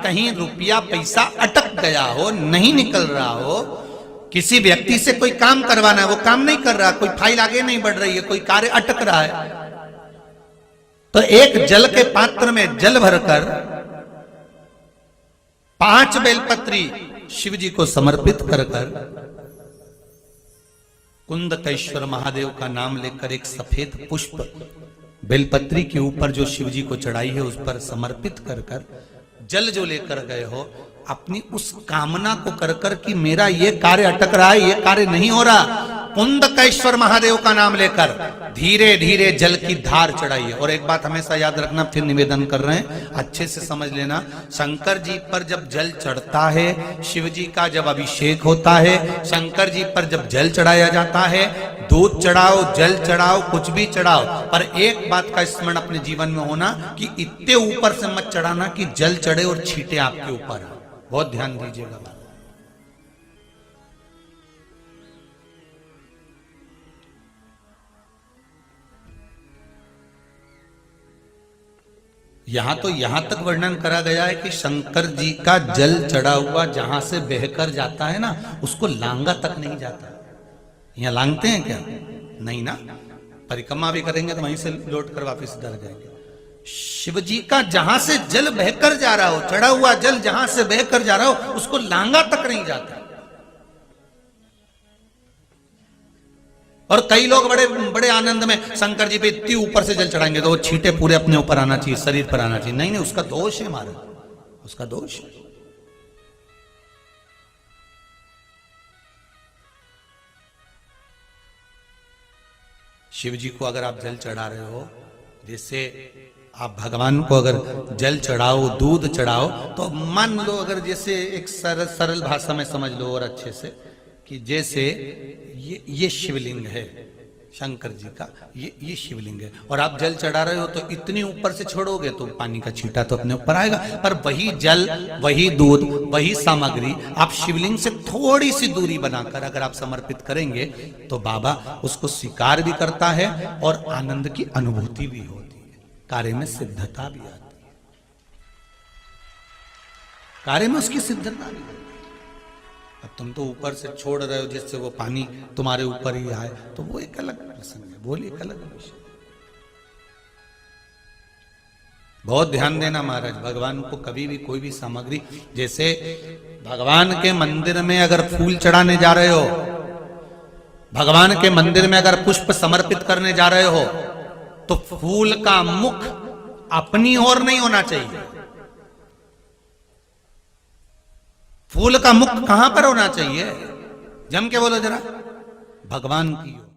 कहीं रुपया पैसा अटक गया हो, नहीं निकल रहा हो, किसी व्यक्ति से कोई काम करवाना है, वो काम नहीं कर रहा, कोई फाइल आगे नहीं बढ़ रही है, कोई कार्य अटक रहा है, तो एक जल के पात्र में जल भरकर 5 बेलपत्री शिव जी को समर्पित कर कुंदकेश्वर महादेव का नाम लेकर एक सफेद पुष्प बेलपत्री के ऊपर जो शिव जी को चढ़ाई है उस पर समर्पित कर जल जो लेकर गए हो, अपनी उस कामना को कर कि मेरा ये कार्य अटक रहा है, ये कार्य नहीं हो रहा, कुंदकेश्वर महादेव का नाम लेकर धीरे धीरे जल की धार चढ़ाइए। और एक बात हमेशा याद रखना, फिर निवेदन कर रहे हैं, अच्छे से समझ लेना, शंकर जी पर जब जल चढ़ता है, शिव जी का जब अभिषेक होता है, शंकर जी पर जब जल चढ़ाया जाता है, दूध चढ़ाओ, जल चढ़ाओ, कुछ भी चढ़ाओ, पर एक बात का स्मरण अपने जीवन में होना कि इतने ऊपर से मत चढ़ाना कि जल चढ़े और छींटे आपके ऊपर आए। बहुत ध्यान दीजिएगा। यहां तक वर्णन करा गया है कि शंकर जी का जल चढ़ा हुआ जहां से बहकर जाता है ना, उसको लांगा तक नहीं जाता। यहां लांगते हैं क्या? नहीं ना, परिक्रमा भी करेंगे तो वहीं से लौट कर वापस इधर जाएंगे। शिव जी का जहां से जल बहकर जा रहा हो, चढ़ा हुआ जल जहां से बहकर जा रहा हो, उसको लांगा तक नहीं जाता। और कई लोग बड़े बड़े आनंद में शंकर जी पे इतनी ऊपर से जल चढ़ाएंगे तो वो छींटे पूरे अपने ऊपर आना चाहिए, शरीर पर आना चाहिए। नहीं नहीं, उसका दोष है महाराज, उसका दोष है। शिव जी को अगर आप जल चढ़ा रहे हो, जैसे आप भगवान को अगर जल चढ़ाओ, दूध चढ़ाओ, तो मान लो अगर जैसे एक सरल भाषा में समझ लो और अच्छे से, कि जैसे ये शिवलिंग है शंकर जी का, ये शिवलिंग है, और आप जल चढ़ा रहे हो तो इतनी ऊपर से छोड़ोगे तो पानी का छींटा तो अपने ऊपर आएगा, पर वही जल, वही दूध, वही सामग्री आप शिवलिंग से थोड़ी सी दूरी बनाकर अगर आप समर्पित करेंगे तो बाबा उसको स्वीकार भी करता है और आनंद की अनुभूति भी होती है, कार्य में सिद्धता भी आती है, कार्य में उसकी सिद्धता भी। अब तुम तो ऊपर से छोड़ रहे हो जिससे वो पानी तुम्हारे ऊपर ही आए, तो वो एक अलग प्रसंग है, बोलिए एक अलग विषय। बहुत ध्यान देना महाराज, भगवान को कभी भी कोई भी सामग्री, जैसे भगवान के मंदिर में अगर फूल चढ़ाने जा रहे हो, भगवान के मंदिर में अगर पुष्प समर्पित करने जा रहे हो, तो फूल का मुख अपनी ओर नहीं होना चाहिए। फूल का मुख कहां पर होना चाहिए? जम के बोलो जरा, भगवान की ओर।